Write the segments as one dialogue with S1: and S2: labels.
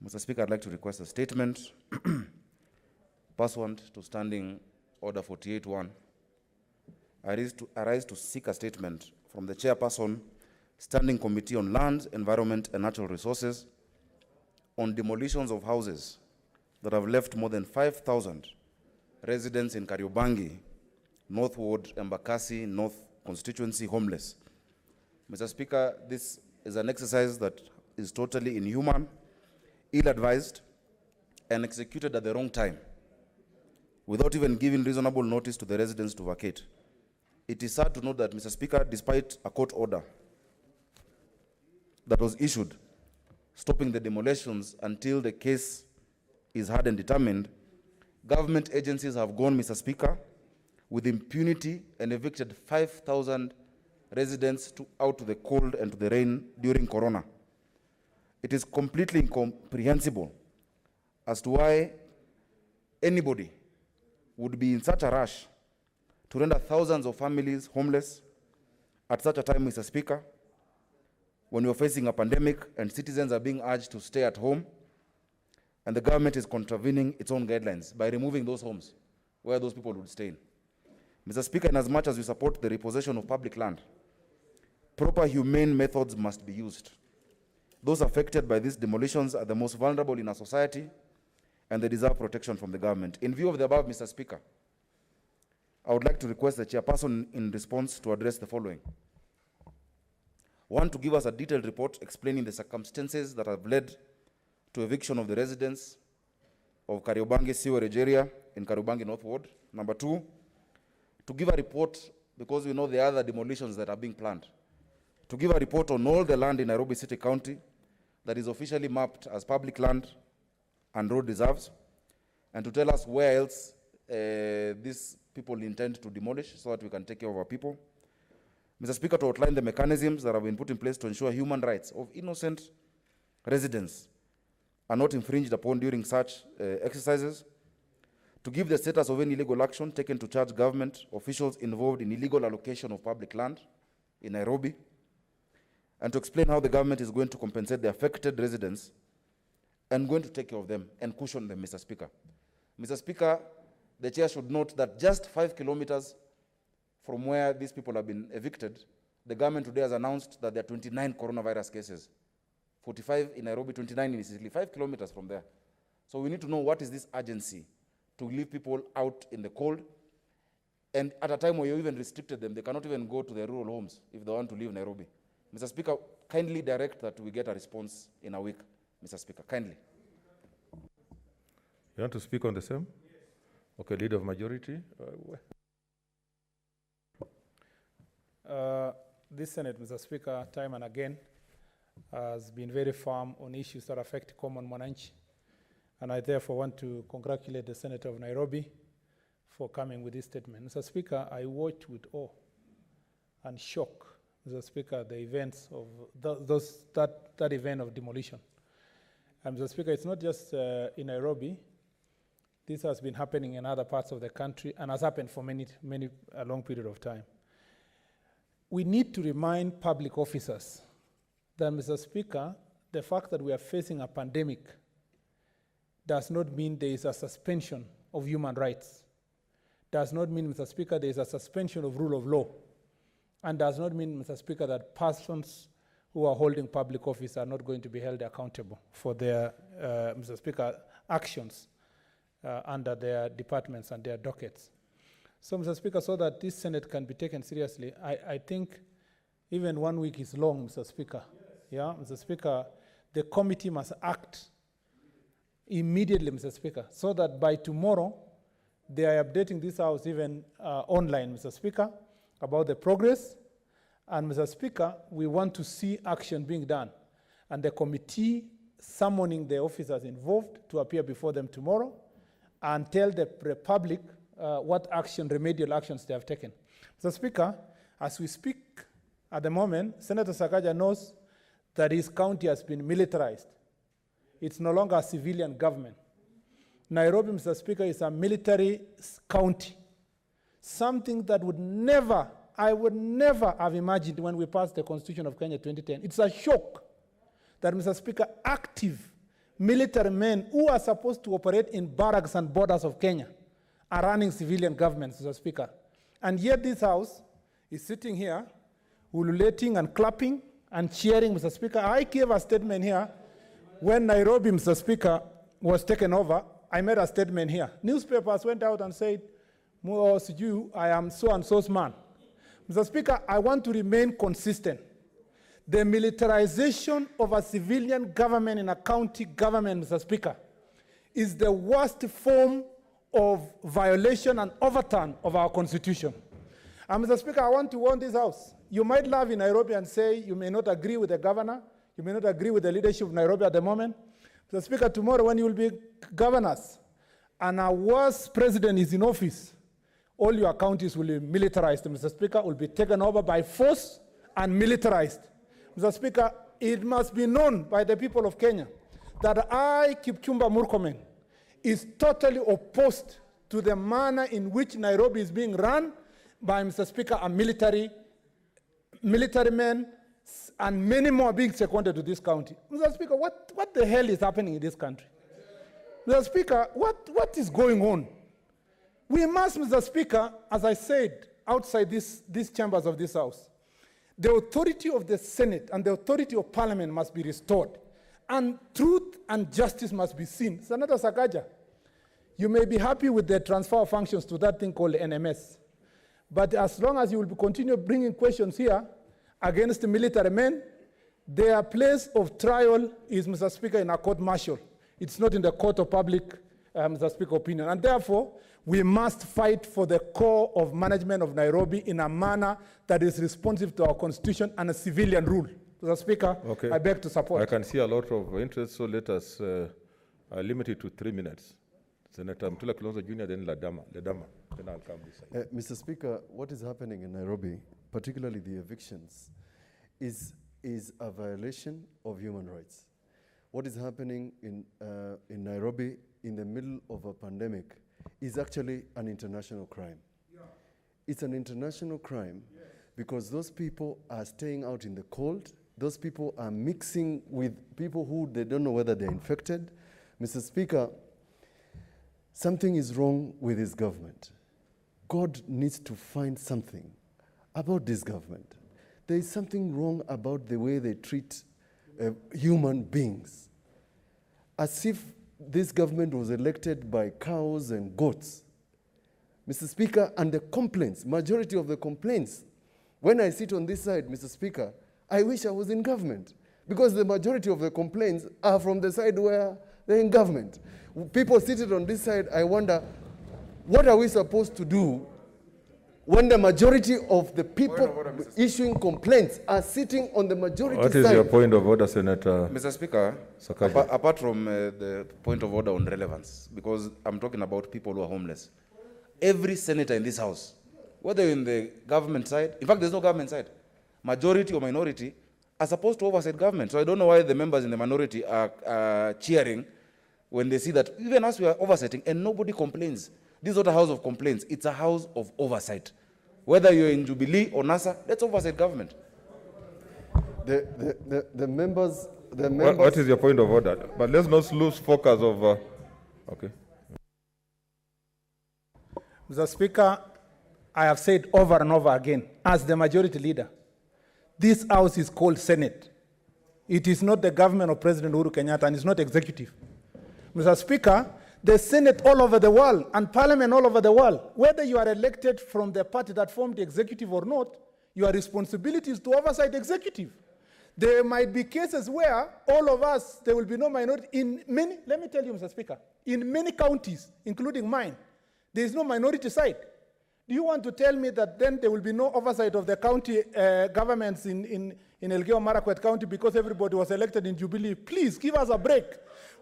S1: Mr. Speaker, I'd like to request a statement pursuant to Standing Order 48.1. I rise to seek a statement from the Chairperson, Standing Committee on Land, Environment and Natural Resources on demolitions of houses that have left more than 5,000 residents in Kariobangi, North Ward, Embakasi, North constituency homeless. Mr. Speaker, this is an exercise that is totally inhuman, ill-advised, and executed at the wrong time, without even giving reasonable notice to the residents to vacate. It is sad to note that, Mr. Speaker, despite a court order that was issued stopping the demolitions until the case is heard and determined, government agencies have gone, Mr. Speaker, with impunity and evicted 5,000 residents out to the cold and to the rain during Corona. It is completely incomprehensible as to why anybody would be in such a rush to render thousands of families homeless at such a time, Mr. Speaker, when we're facing a pandemic and citizens are being urged to stay at home, and the government is contravening its own guidelines by removing those homes where those people would stay in. Mr. Speaker, in as much as we support the repossession of public land, proper humane methods must be used. Those affected by these demolitions are the most vulnerable in our society, and they deserve protection from the government. In view of the above, Mr. Speaker, I would like to request the Chairperson in response to address the following. One, to give us a detailed report explaining the circumstances that have led to eviction of the residents of Kariobangi sewerage area in Kariobangi North Ward. Number two, to give a report, because we know the other demolitions that are being planned, to give a report on all the land in Nairobi City County that is officially mapped as public land and road reserves, and to tell us where else these people intend to demolish so that we can take care of our people. Mr. Speaker, to outline the mechanisms that have been put in place to ensure human rights of innocent residents are not infringed upon during such exercises, to give the status of any illegal action taken to charge government officials involved in illegal allocation of public land in Nairobi, and to explain how the government is going to compensate the affected residents and going to take care of them and cushion them, Mr. Speaker. Mr. Speaker, the Chair should note that just 5 kilometers from where these people have been evicted, the government today has announced that there are 29 coronavirus cases. 45 in Nairobi, 29 in Isili, 5 kilometers from there. So we need to know what is this urgency to leave people out in the cold, and at a time where you even restricted them, they cannot even go to their rural homes if they want to leave Nairobi. Mr. Speaker, kindly direct that we get a response in a week, Mr. Speaker, kindly.
S2: You want to speak on the same? Yes. Okay, Leader of Majority.
S3: This Senate, Mr. Speaker, time and again, has been very firm on issues that affect common mwananchi. And I therefore want to congratulate the Senator of Nairobi for coming with this statement. Mr. Speaker, I watched with awe and shock, Mr. Speaker, the events of that event of demolition. And Mr. Speaker, it's not just in Nairobi. This has been happening in other parts of the country and has happened for a long period of time. We need to remind public officers that, Mr. Speaker, the fact that we are facing a pandemic does not mean there is a suspension of human rights. Does not mean, Mr. Speaker, there is a suspension of rule of law. And does not mean, Mr. Speaker, that persons who are holding public office are not going to be held accountable for their, Mr. Speaker, actions under their departments and their dockets. So, Mr. Speaker, so that this Senate can be taken seriously, I think even 1 week is long, Mr. Speaker. Yes. Yeah, Mr. Speaker, the committee must act immediately, Mr. Speaker, so that by tomorrow, they are updating this House even online, Mr. Speaker, about the progress. And, Mr. Speaker, we want to see action being done. And the committee summoning the officers involved to appear before them tomorrow and tell the public what remedial actions they have taken. Mr. Speaker, as we speak at the moment, Senator Sakaja knows that his county has been militarized. It's no longer a civilian government. Nairobi, Mr. Speaker, is a military county. Something that I would never have imagined when we passed the Constitution of Kenya 2010. It's a shock that, Mr. Speaker, active military men who are supposed to operate in barracks and borders of Kenya are running civilian governments, Mr. Speaker. And yet this House is sitting here, ululating and clapping and cheering, Mr. Speaker. I gave a statement here when Nairobi, Mr. Speaker, was taken over. I made a statement here. Newspapers went out and said, I am so-and-so's man. Mr. Speaker, I want to remain consistent. The militarization of a civilian government in a county government, Mr. Speaker, is the worst form of violation and overturn of our constitution. And Mr. Speaker, I want to warn this House. You might laugh in Nairobi and say you may not agree with the governor, you may not agree with the leadership of Nairobi at the moment. Mr. Speaker, tomorrow when you will be governors and our worst president is in office, all your counties will be militarized, Mr. Speaker, will be taken over by force and militarized. Mr. Speaker, it must be known by the people of Kenya that I, Kipchumba Murkomen, is totally opposed to the manner in which Nairobi is being run by, Mr. Speaker, a military men, and many more being seconded to this county. Mr. Speaker, what the hell is happening in this country? Mr. Speaker, what is going on? We must, Mr. Speaker, as I said, outside these chambers of this House, the authority of the Senate and the authority of Parliament must be restored. And truth and justice must be seen. Senator Sakaja, you may be happy with the transfer of functions to that thing called NMS. But as long as you will continue bringing questions here against the military men, their place of trial is, Mr. Speaker, in a court martial. It's not in the court of public, Mr. Speaker, opinion. And therefore, we must fight for the core of management of Nairobi in a manner that is responsive to our constitution and a civilian rule. Mr. Speaker, okay. I beg to support.
S2: I can see a lot of interest, so let us limit it to 3 minutes. Senator Mtula Kilonzo Jr., then Ledama, then I'll come this side.
S4: Mr. Speaker, what is happening in Nairobi, particularly the evictions, is a violation of human rights. What is happening in Nairobi in the middle of a pandemic is actually an international crime. Yeah. It's an international crime, yes, because those people are staying out in the cold. Those people are mixing with people who they don't know whether they're infected. Mr. Speaker, something is wrong with this government. God needs to find something about this government. There is something wrong about the way they treat human beings. As if this government was elected by cows and goats. Mr. Speaker, and the complaints, majority of the complaints, when I sit on this side, Mr. Speaker, I wish I was in government, because the majority of the complaints are from the side where they're in government. People seated on this side, I wonder, what are we supposed to do when the majority of the people issuing complaints are sitting on the majority side?
S2: What is your point of order, Senator?
S1: Mr. Speaker, apart from the point of order on relevance, because I'm talking about people who are homeless, every senator in this House, whether in the government side, in fact, there's no government side, majority or minority, are supposed to oversight government. So I don't know why the members in the minority are cheering when they see that even us, we are oversighting and nobody complains. This is not a house of complaints. It's a house of oversight. Whether you're in Jubilee or NASA, let's oversight government.
S4: The members...
S2: What is your point of order? But let's not lose focus of... okay.
S3: Mr. Speaker, I have said over and over again, as the majority leader, this House is called Senate. It is not the government of President Uhuru Kenyatta, and it's not executive. Mr. Speaker, the Senate all over the world and Parliament all over the world, whether you are elected from the party that formed the executive or not, your responsibility is to oversight the executive. There might be cases where all of us, there will be no minority. In many, let me tell you, Mr. Speaker, in many counties, including mine, there is no minority side. Do you want to tell me that then there will be no oversight of the county governments in Elgeyo Marakwet County because everybody was elected in Jubilee? Please give us a break.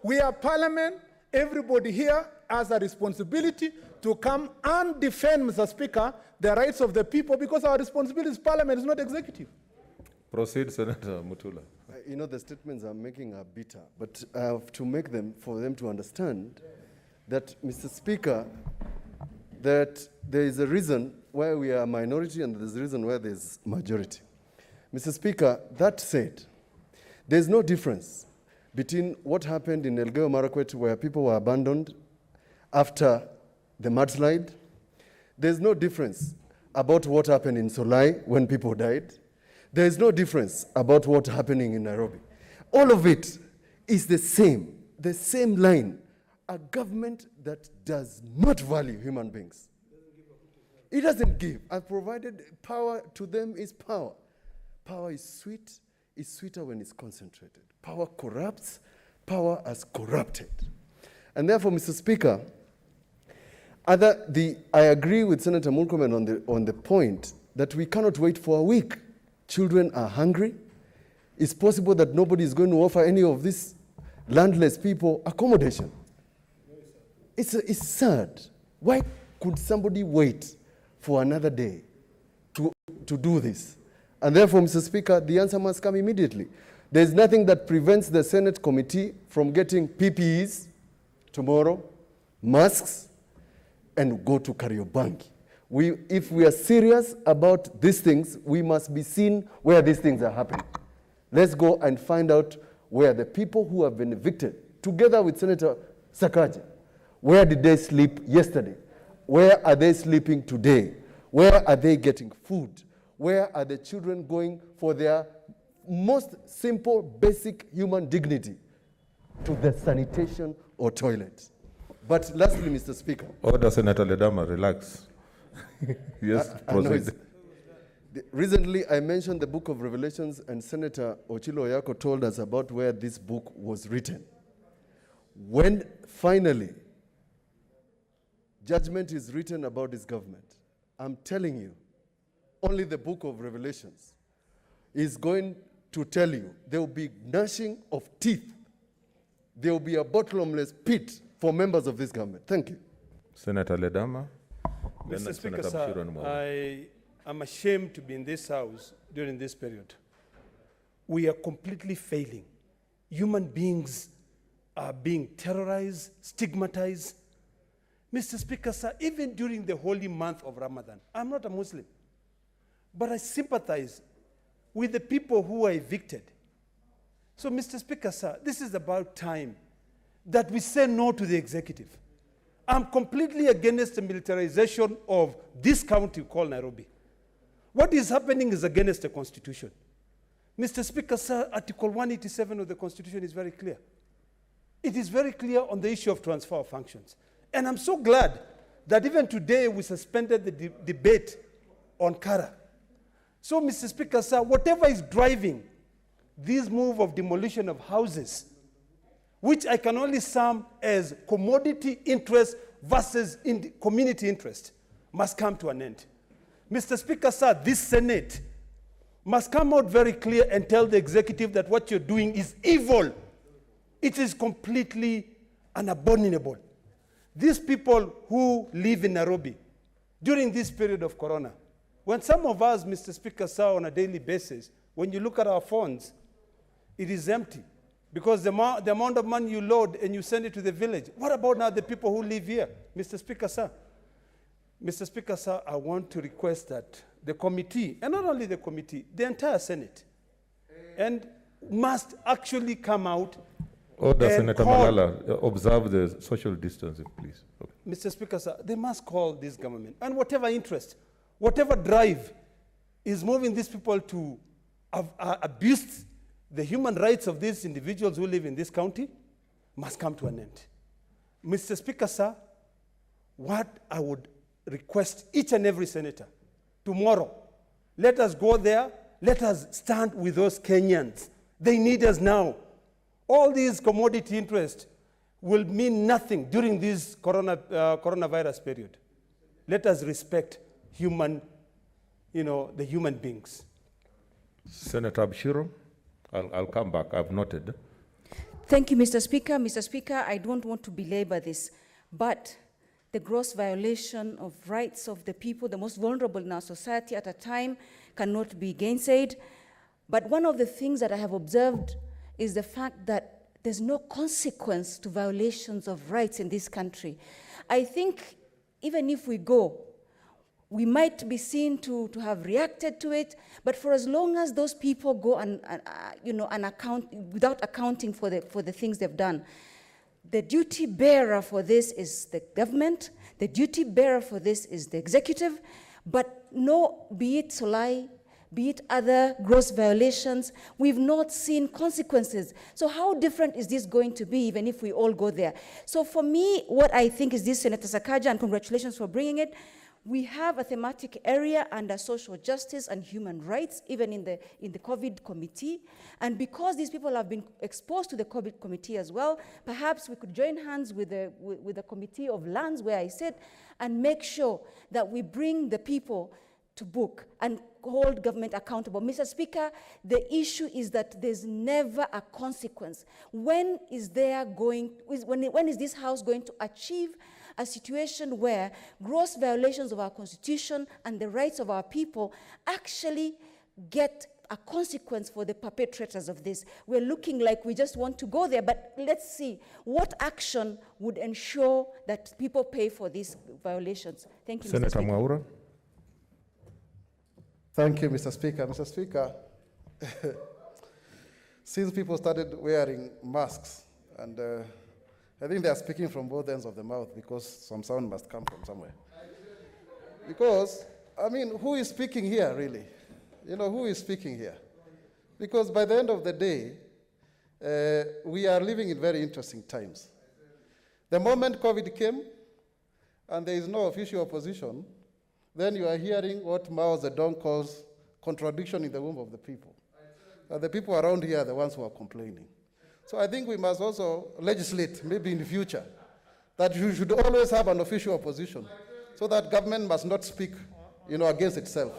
S3: We are Parliament. Everybody here has a responsibility to come and defend, Mr. Speaker, the rights of the people, because our responsibility is Parliament, is not executive.
S2: Proceed, Senator Mutula.
S4: You know, the statements I'm making are bitter, but I have to make them for them to understand that, Mr. Speaker, that there is a reason why we are a minority and there's a reason why there's majority. Mr. Speaker, that said, there's no difference between what happened in Elgeyo Marakwet, where people were abandoned after the mudslide. There's no difference about what happened in Solai when people died. There is no difference about what's happening in Nairobi. All of it is the same line. A government that does not value human beings. It doesn't give. I've provided power to them is power. Power is sweet. It's sweeter when it's concentrated. Power corrupts. Power has corrupted. And therefore, Mr. Speaker, I agree with Senator Murkomen on the point that we cannot wait for a week. Children are hungry. It's possible that nobody is going to offer any of these landless people accommodation. It's sad. Why could somebody wait for another day to do this? And therefore, Mr. Speaker, the answer must come immediately. There's nothing that prevents the Senate committee from getting PPEs tomorrow, masks, and go to Kariobangi. If we are serious about these things, we must be seen where these things are happening. Let's go and find out where the people who have been evicted, together with Senator Sakaja, where did they sleep yesterday? Where are they sleeping today? Where are they getting food? Where are the children going for their most simple, basic human dignity? To the sanitation or toilet. But lastly, Mr. Speaker.
S2: Order, Senator Ledama, relax. Yes, proceed.
S4: Recently, I mentioned the book of Revelations, and Senator Ochilo Oyako told us about where this book was written. When finally judgment is written about this government, I'm telling you, only the book of Revelations is going to tell you there will be gnashing of teeth. There will be a bottomless pit for members of this government. Thank you.
S2: Senator Ledama.
S5: Mr. Speaker, sir, I am ashamed to be in this house during this period. We are completely failing. Human beings are being terrorized, stigmatized. Mr. Speaker, sir, even during the holy month of Ramadan, I'm not a Muslim, but I sympathize with the people who are evicted. So, Mr. Speaker, sir, this is about time that we say no to the executive. I'm completely against the militarization of this county called Nairobi. What is happening is against the Constitution. Mr. Speaker, sir, Article 187 of the Constitution is very clear. It is very clear on the issue of transfer of functions. And I'm so glad that even today we suspended the debate on Kara. So, Mr. Speaker, sir, whatever is driving this move of demolition of houses, which I can only sum as commodity interest versus community interest, must come to an end. Mr. Speaker, sir, this Senate must come out very clear and tell the executive that what you're doing is evil. It is completely unabominable. These people who live in Nairobi during this period of corona, when some of us, Mr. Speaker, sir, on a daily basis, when you look at our phones, it is empty. Because the amount of money you load and you send it to the village. What about now the people who live here? Mr. Speaker, sir. Mr. Speaker, sir, I want to request that the committee, and not only the committee, the entire Senate, and must actually come out.
S2: Order, Senator Malala, observe the social distancing, please. Okay.
S5: Mr. Speaker, sir, they must call this government. And whatever interest, whatever drive is moving these people to abuse the human rights of these individuals who live in this county must come to an end. Mr. Speaker, sir, what I would request each and every senator, tomorrow, let us go there, let us stand with those Kenyans. They need us now. All these commodity interests will mean nothing during this coronavirus period. Let us respect the human beings.
S2: Senator Abshiro. I'll come back. I've noted.
S6: Thank you, Mr. Speaker. Mr. Speaker, I don't want to belabor this, but the gross violation of rights of the people, the most vulnerable in our society at a time, cannot be gainsaid. But one of the things that I have observed is the fact that there's no consequence to violations of rights in this country. I think even if we go we might be seen to have reacted to it, but for as long as those people go without accounting for the things they've done, the duty bearer for this is the government, the duty bearer for this is the executive, but no, be it Solai, be it other gross violations, we've not seen consequences. So how different is this going to be even if we all go there? So for me, what I think is this, Senator Sakaja, and congratulations for bringing it, we have a thematic area under social justice and human rights, even in the COVID committee. And because these people have been exposed to the COVID committee as well, perhaps we could join hands with the committee of lands where I sit and make sure that we bring the people to book and hold government accountable. Mr. Speaker, the issue is that there's never a consequence. When is this House going to achieve a situation where gross violations of our Constitution and the rights of our people actually get a consequence for the perpetrators of this? We're looking like we just want to go there, but let's see what action would ensure that people pay for these violations. Thank you,
S2: Senator
S6: Mr. Speaker.
S2: Mwaura.
S7: Thank you, Mr. Speaker. Mr. Speaker, since people started wearing masks, and I think they are speaking from both ends of the mouth because some sound must come from somewhere. Because, I mean, who is speaking here, really? You know, who is speaking here? Because by the end of the day, we are living in very interesting times. The moment COVID came, and there is no official opposition, then you are hearing what Mao Zedong calls contradiction in the womb of the people. The people around here are the ones who are complaining. So I think we must also legislate, maybe in the future, that you should always have an official opposition, so that government must not speak, against itself.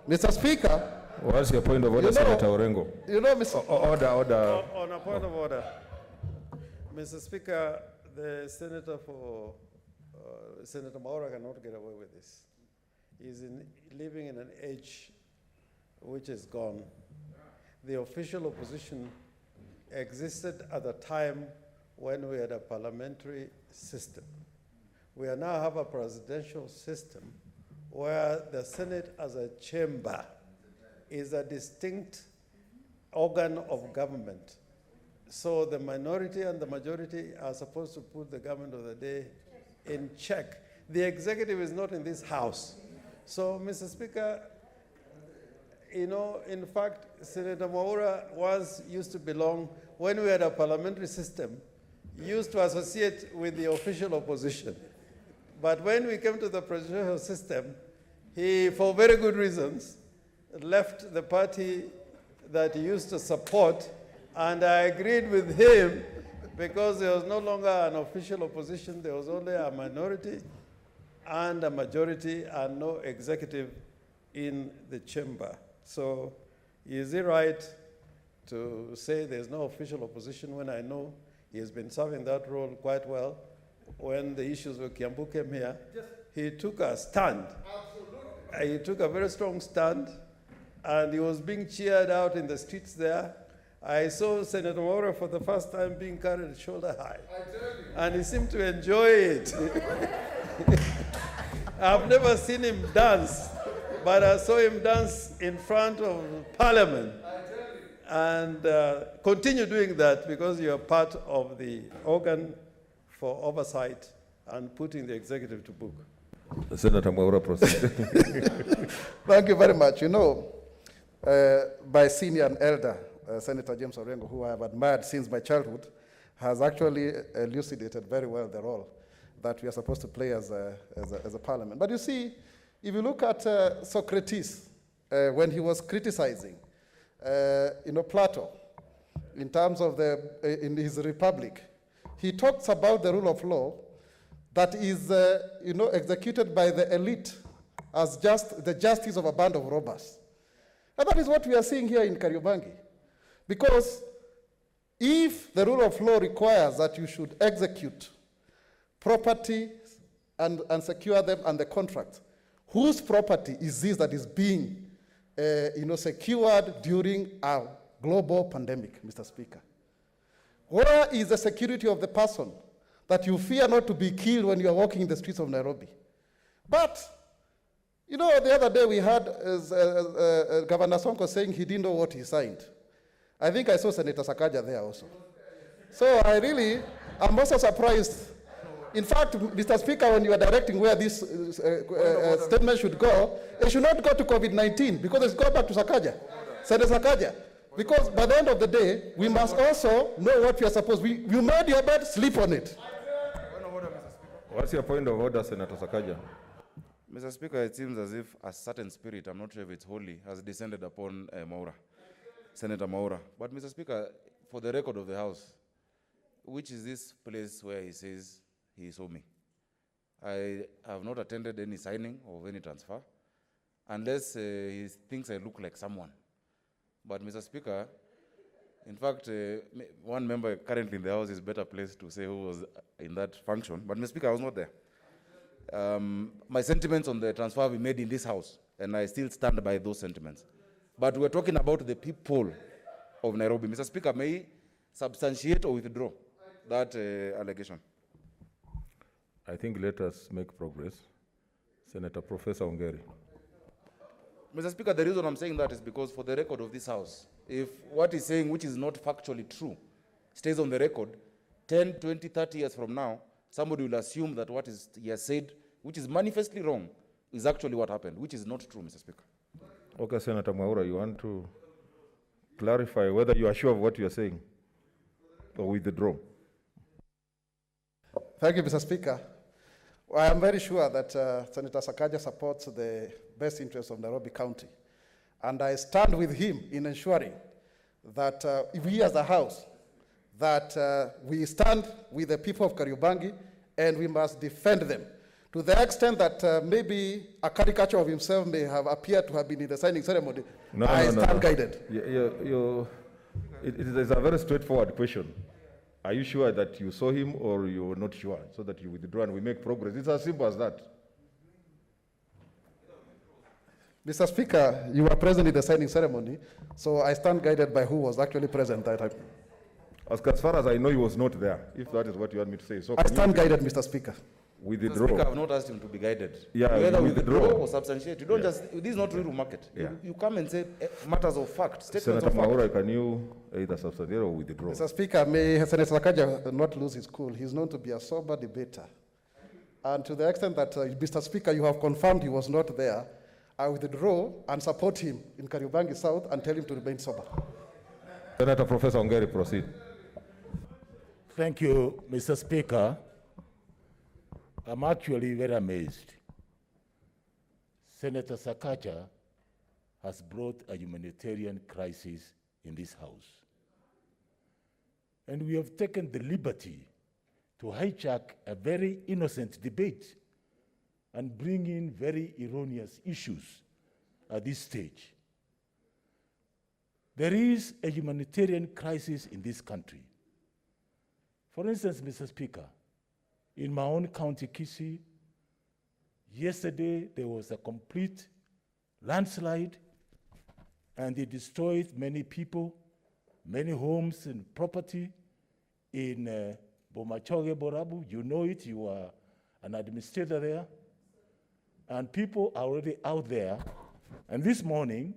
S7: Mr. Speaker.
S2: What's your point of order, Senator Orengo?
S7: Mr.
S2: Order.
S5: On a point of order, Mr. Speaker, the senator for Senator Mwaura cannot get away with this. He's living in an age which is gone. The official opposition existed at the time when we had a parliamentary system. We now have a presidential system where the Senate as a chamber is a distinct organ of government. So the minority and the majority are supposed to put the government of the day in check. The executive is not in this House. So, Mr. Speaker, in fact, Senator Mwaura once used to belong, when we had a parliamentary system, used to associate with the official opposition. But when we came to the presidential system, he, for very good reasons, left the party that he used to support, and I agreed with him because there was no longer an official opposition, there was only a minority and a majority and no executive in the chamber. So is he right to say there's no official opposition when I know he has been serving that role quite well? When the issues with Kiambu came here, he took a stand. Absolutely. He took a very strong stand, and he was being cheered out in the streets there. I saw Senator Mwaura for the first time being carried shoulder high. And he seemed to enjoy it. I've never seen him dance, but I saw him dance in front of Parliament. And continue doing that because you are part of the organ for oversight and putting the executive to book.
S2: Senator Mwaura, proceed.
S7: Thank you very much. My senior and elder, Senator James Orengo, who I have admired since my childhood, has actually elucidated very well the role that we are supposed to play as a parliament. But you see, if you look at Socrates, when he was criticizing, Plato, in terms of in his Republic, he talks about the rule of law that is, executed by the elite as just the justice of a band of robbers. And that is what we are seeing here in Kariobangi. Because if the rule of law requires that you should execute property and secure them and the contract, whose property is this that is being secured during a global pandemic, Mr. Speaker? Where is the security of the person that you fear not to be killed when you are walking in the streets of Nairobi? But You know, the other day we had Governor Sonko saying he didn't know what he signed. I think I saw Senator Sakaja there also. So I'm also surprised. In fact, Mr. Speaker, when you are directing where this statement should go, it should not go to COVID-19 because it's go back to Sakaja, Senator Sakaja. Because by the end of the day, we must also know what we are supposed to. You made your bed, sleep on it.
S2: What's your point of order, Senator Sakaja?
S1: Mr. Speaker, it seems as if a certain spirit, I'm not sure if it's holy, has descended upon Senator Maura. But Mr. Speaker, for the record of the House, which is this place where he says he saw me? I have not attended any signing of any transfer, unless he thinks I look like someone. But Mr. Speaker, in fact, one member currently in the House is better placed to say who was in that function. But Mr. Speaker, I was not there. My sentiments on the transfer we made in this House, and I still stand by those sentiments. But we're talking about the people of Nairobi. Mr. Speaker, may he substantiate or withdraw that allegation?
S2: I think let us make progress. Senator Professor Ongeri.
S1: Mr. Speaker, the reason I'm saying that is because for the record of this House, if what he's saying, which is not factually true, stays on the record, 10, 20, 30 years from now, somebody will assume that what he has said, which is manifestly wrong, is actually what happened, which is not true, Mr. Speaker.
S2: Okay, Senator Maura, you want to clarify whether you are sure of what you are saying or withdraw?
S7: Thank you, Mr. Speaker. Well, I am very sure that Senator Sakaja supports the best interests of Nairobi County. And I stand with him in ensuring that we as a House, that we stand with the people of Kariobangi and we must defend them. To the extent that maybe a caricature of himself may have appeared to have been in the signing ceremony, I stand guided.
S2: It is a very straightforward question. Are you sure that you saw him or you're not sure, so that you withdraw and we make progress? It's as simple as that.
S7: Mr. Speaker, you were present in the signing ceremony, so I stand guided by who was actually present that time.
S2: As far as I know, he was not there, if that is what you want me to say. So
S7: I stand guided, Mr. Speaker.
S1: Mr. Speaker, I have not asked him to be guided.
S2: Yeah,
S1: you either
S2: withdraw
S1: or substantiate. You don't just, this is not real market.
S2: Yeah.
S1: You come and say matters of fact, statements
S2: Senator
S1: of fact.
S2: Maura, can you either substantiate or withdraw?
S7: Mr. Speaker, may Senator Sakaja not lose his cool. He's known to be a sober debater. And to the extent that, Mr. Speaker, you have confirmed he was not there, I withdraw and support him in Kariobangi South and tell him to remain sober.
S2: Senator Professor Ongeri, proceed.
S8: Thank you, Mr. Speaker. I'm actually very amazed. Senator Sakaja has brought a humanitarian crisis in this House. And we have taken the liberty to hijack a very innocent debate and bring in very erroneous issues at this stage. There is a humanitarian crisis in this country. For instance, Mr. Speaker, in my own county, Kisii, yesterday there was a complete landslide and it destroyed many people, many homes and property in Bomachoge, Borabu. You know it, you are an administrator there. And people are already out there. And this morning,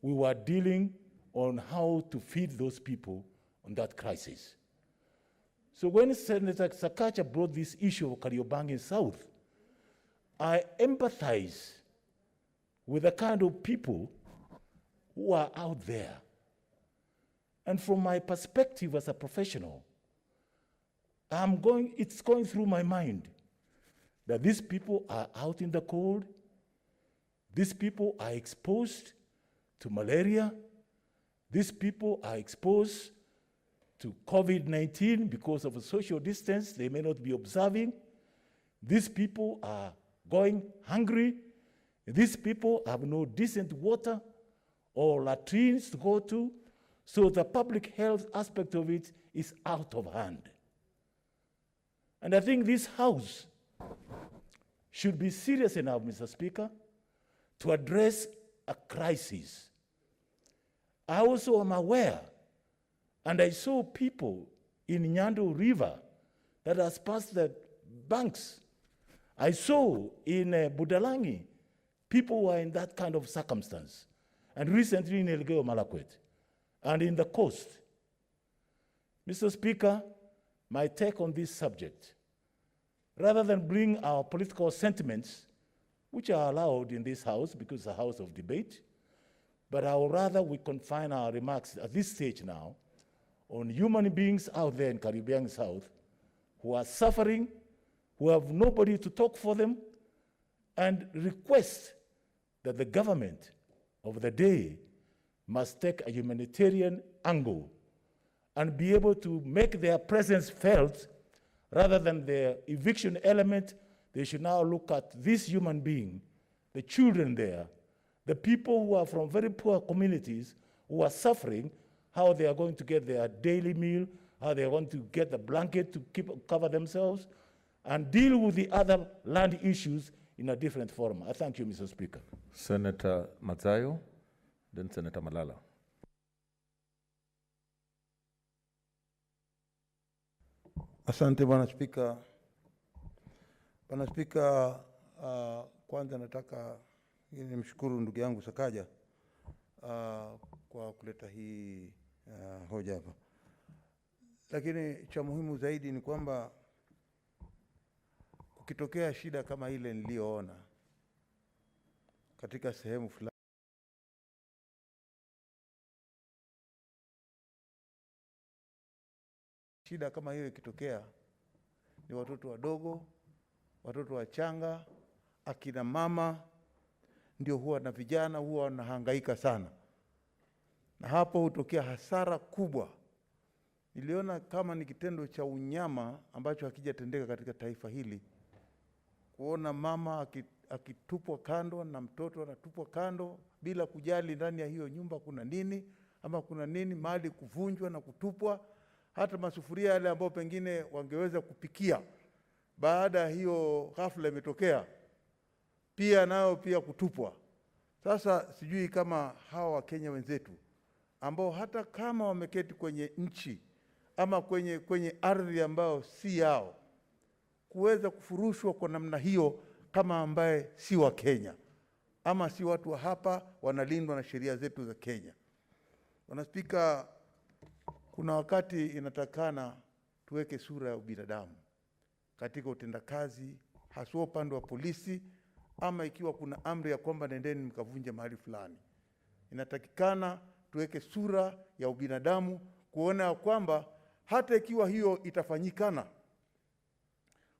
S8: we were dealing on how to feed those people on that crisis. So when Senator Sakaja brought this issue of Kariobangi South, I empathize with the kind of people who are out there. And from my perspective as a professional, it's going through my mind that these people are out in the cold, these people are exposed to malaria, these people are exposed to COVID-19 because of a social distance they may not be observing. These people are going hungry. These people have no decent water or latrines to go to. So the public health aspect of it is out of hand. And I think this House should be serious enough, Mr. Speaker, to address a crisis. I also am aware, and I saw people in Nyando River that has passed the banks. I saw in Budalangi people who are in that kind of circumstance. And recently in Elgeyo Marakwet and in the coast. Mr. Speaker, my take on this subject, rather than bring our political sentiments, which are allowed in this house because it's a house of debate, but I would rather we confine our remarks at this stage now on human beings out there in Kariobangi South who are suffering, who have nobody to talk for them, and request that the government of the day must take a humanitarian angle and be able to make their presence felt rather than the eviction element. They should now look at this human being, the children there, the people who are from very poor communities who are suffering, how they are going to get their daily meal, how they are going to get the blanket to cover themselves, and deal with the other land issues in a different forum. I thank you, Mr. Speaker.
S2: Senator Matsayo, then Senator Malala.
S9: Asante Bwana Spika. Bwana Spika, kwanza nataka nimshukuru ndugu yangu Sakaja kwa kuleta hii hoja hapa. Lakini cha muhimu zaidi ni kwamba ukitokea shida kama ile niliyoona katika sehemu fulani, shida kama hiyo ikitokea, ni watoto wadogo, watoto wachanga, akina mama ndio huwa na vijana huwa wanahangaika sana, na hapo hutokea hasara kubwa. Niliona kama ni kitendo cha unyama ambacho hakijatendeka katika taifa hili, kuona mama akitupwa kando na mtoto anatupwa kando bila kujali ndani ya hiyo nyumba kuna nini ama kuna nini, mali kuvunjwa na kutupwa, hata masufuria yale ambao pengine wangeweza kupikia baada ya hiyo ghafla imetokea pia nao pia kutupwa. Sasa sijui kama hawa Wakenya wenzetu ambao hata kama wameketi kwenye nchi ama kwenye ardhi ambayo si yao, kuweza kufurushwa kwa namna hiyo kama ambaye si wa Kenya ama si watu wa hapa, wanalindwa na sheria zetu za Kenya. Bwana Spika, kuna wakati inatakana tuweke sura ya ubinadamu katika utendakazi, haswa upande wa polisi, ama ikiwa kuna amri ya kwamba nendeni mkavunje mahali fulani, inatakikana tuweke sura ya ubinadamu, kuona kwamba hata ikiwa hiyo itafanyikana,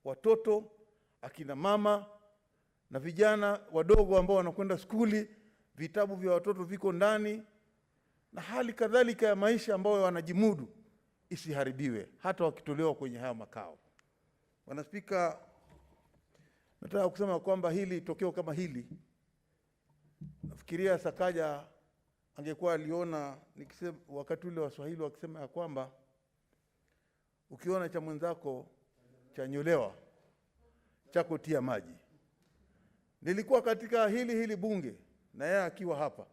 S9: watoto, akina mama na vijana wadogo ambao wanakwenda skuli, vitabu vya watoto viko ndani, na hali kadhalika ya maisha ambayo wanajimudu isiharibiwe hata wakitolewa kwenye haya makao. Bwana Spika, nataka kusema kwamba hili tokeo kama hili, nafikiria Sakaja angekuwa aliona, nikisema wakati ule Waswahili wakisema ya kwamba ukiona cha mwenzako chanyolewa, chako tia maji. Nilikuwa katika hili bunge na yeye akiwa hapa,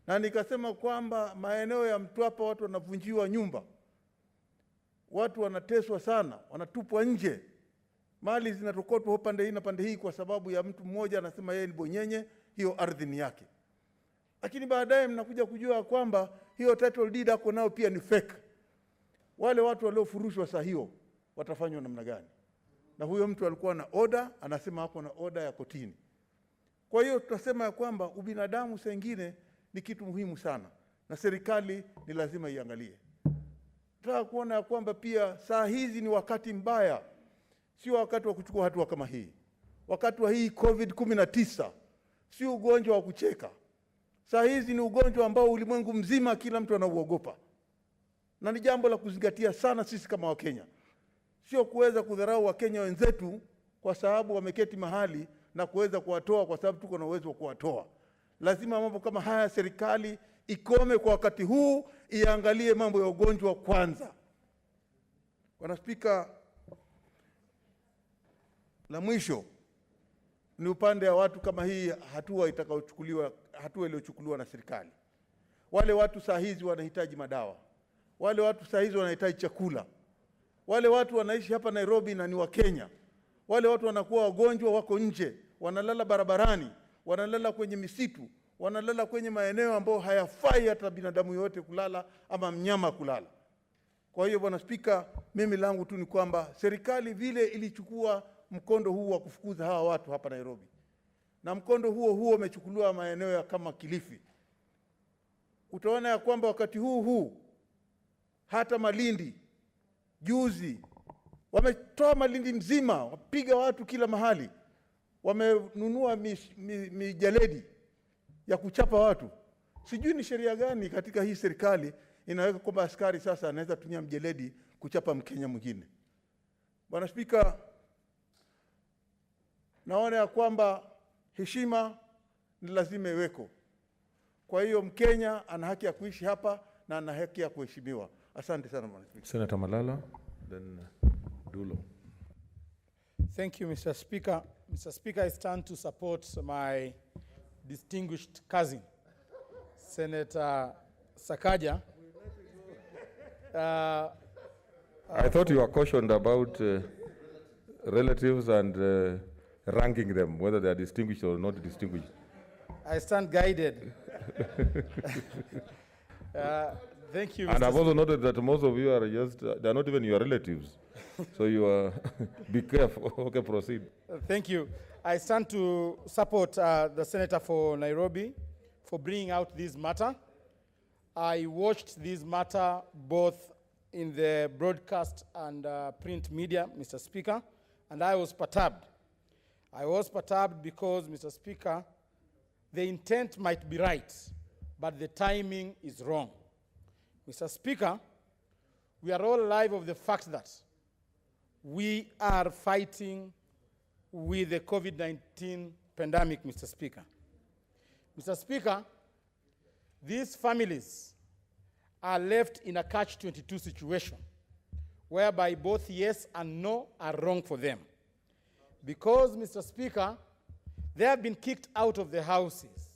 S9: na nikasema kwamba maeneo ya Mtwapa watu wanavunjiwa nyumba, watu wanateswa sana, wanatupwa nje, mali zinatokotwa pande hii na pande hii kwa sababu ya mtu mmoja anasema yeye ni bonyenye, hiyo ardhi ni yake. Lakini baadaye mnakuja kujua kwamba hiyo title deed yako nao pia ni fake. Wale watu waliofurushwa saa hiyo watafanywa namna gani? Na huyo mtu alikuwa na order, anasema hapo na order ya kotini. Kwa hiyo tutasema ya kwamba ubinadamu saa nyingine ni kitu muhimu sana, na serikali ni lazima iangalie. Tunataka kuona ya kwamba pia saa hizi ni wakati mbaya, sio wakati wa kuchukua hatua kama hii. Wakati wa hii COVID-19 sio ugonjwa wa kucheka. Saa hizi ni ugonjwa ambao ulimwengu mzima kila mtu anauogopa, na ni jambo la kuzingatia sana sisi kama Wakenya. Sio kuweza kudharau Wakenya wenzetu kwa sababu wameketi mahali na kuweza kuwatoa kwa sababu tuko na uwezo wa kuwatoa. Lazima mambo kama haya serikali ikome kwa wakati huu, iangalie mambo ya ugonjwa kwanza. Bwana Spika, la mwisho ni upande wa watu kama hii hatua itakayochukuliwa, hatua iliyochukuliwa na serikali. Wale watu saa hizi wanahitaji madawa. Wale watu saa hizi wanahitaji chakula. Wale watu wanaishi hapa Nairobi na ni wa Kenya. Wale watu wanakuwa wagonjwa, wako nje, wanalala barabarani, wanalala kwenye misitu, wanalala kwenye maeneo ambayo hayafai hata binadamu yote kulala ama mnyama kulala. Kwa hiyo Bwana Spika, mimi langu tu ni kwamba serikali vile ilichukua mkondo huu wa kufukuza hawa watu hapa Nairobi, na mkondo huo umechukuliwa maeneo ya kama Kilifi, utaona ya kwamba wakati huu hata Malindi juzi wametoa Malindi mzima, wapiga watu kila mahali, wamenunua mijaledi ya kuchapa watu. Sijui ni sheria gani katika hii serikali inaweka kwamba askari sasa anaweza tumia mjeledi kuchapa Mkenya mwingine. Bwana Spika, naona ya kwamba heshima ni lazima iweko. Kwa hiyo Mkenya ana haki ya kuishi hapa na ana haki ya kuheshimiwa. Asante sana Bwana Spika.
S2: Senator Malala, then Dulo.
S3: Thank you, Mr. Speaker. Mr. Speaker, I stand to support my distinguished cousin, Senator Sakaja.
S2: I thought you were cautioned about relatives and ranking them, whether they are distinguished or not distinguished.
S3: I stand guided. Thank you, Mr.
S2: And I've also noted that most of you are just, they're not even your relatives. So you are, be careful. Okay, proceed.
S3: Thank you. I stand to support the Senator for Nairobi for bringing out this matter. I watched this matter both in the broadcast and print media, Mr. Speaker, and I was perturbed. I was perturbed because, Mr. Speaker, the intent might be right, but the timing is wrong. Mr. Speaker, we are all alive of the fact that we are fighting with the COVID-19 pandemic, Mr. Speaker. Mr. Speaker, these families are left in a catch-22 situation, whereby both yes and no are wrong for them. Because, Mr. Speaker, they have been kicked out of their houses.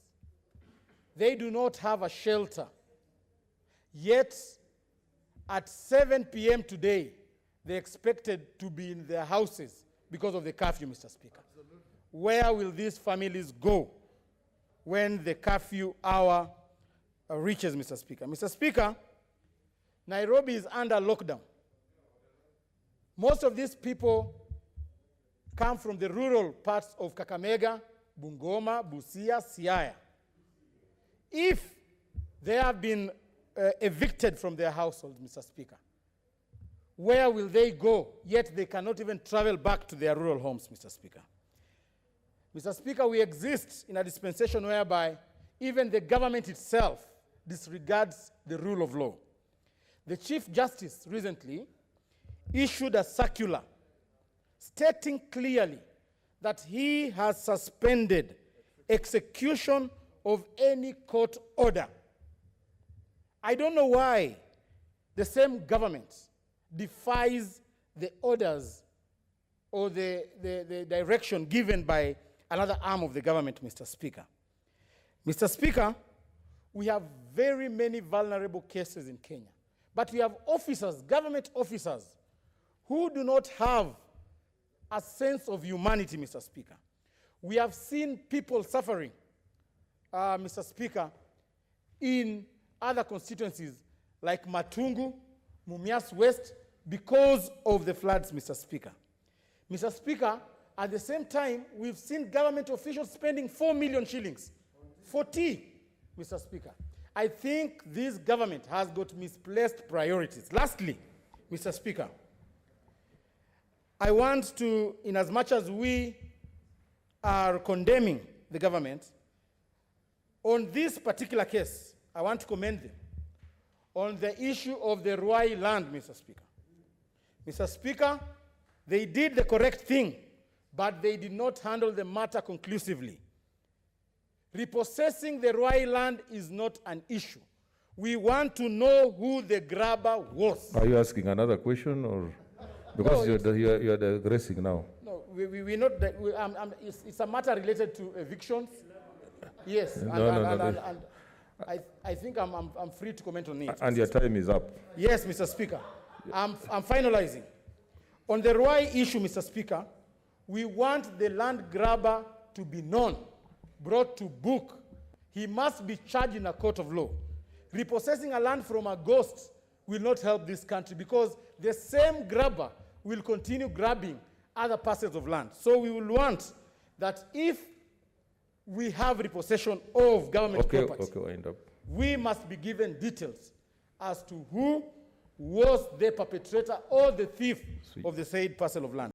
S3: They do not have a shelter. Yet, at 7 p.m. today, they expected to be in their houses because of the curfew, Mr. Speaker. Absolutely. Where will these families go when the curfew hour reaches, Mr. Speaker? Mr. Speaker, Nairobi is under lockdown. Most of these people come from the rural parts of Kakamega, Bungoma, Busia, Siaya. If they have been evicted from their households, Mr. Speaker, where will they go? Yet they cannot even travel back to their rural homes, Mr. Speaker. Mr. Speaker, we exist in a dispensation whereby even the government itself disregards the rule of law. The Chief Justice recently issued a circular stating clearly that he has suspended execution of any court order. I don't know why the same government defies the orders or the direction given by another arm of the government, Mr. Speaker. Mr. Speaker, we have very many vulnerable cases in Kenya, but we have officers, government officers, who do not have a sense of humanity, Mr. Speaker. We have seen people suffering, Mr. Speaker, in other constituencies like Matungu, Mumias West, because of the floods, Mr. Speaker. Mr. Speaker, at the same time, we've seen government officials spending 4 million shillings for tea, Mr. Speaker. I think this government has got misplaced priorities. Lastly, Mr. Speaker, I want to, in as much as we are condemning the government, on this particular case, I want to commend them on the issue of the Ruai land, Mr. Speaker. Mr. Speaker, they did the correct thing, but they did not handle the matter conclusively. Repossessing the Ruai land is not an issue. We want to know who the grabber was.
S2: Are you asking another question, or because
S3: No,
S2: you're digressing now?
S3: No, we're not. It's a matter related to evictions. Yes,
S2: No,
S3: I think I'm free to comment on it.
S2: And your time is up.
S3: Yes, Mr. Speaker. I'm finalizing. On the Ruai issue, Mr. Speaker, we want the land grabber to be known
S10: brought to book, he must be charged in a court of law. Repossessing a land from a ghost will not help this country because the same grabber will continue grabbing other parcels of land. So we will want that if we have repossession of government property,
S2: wind up.
S10: we must be given details as to who was the perpetrator or the thief of the said parcel of land.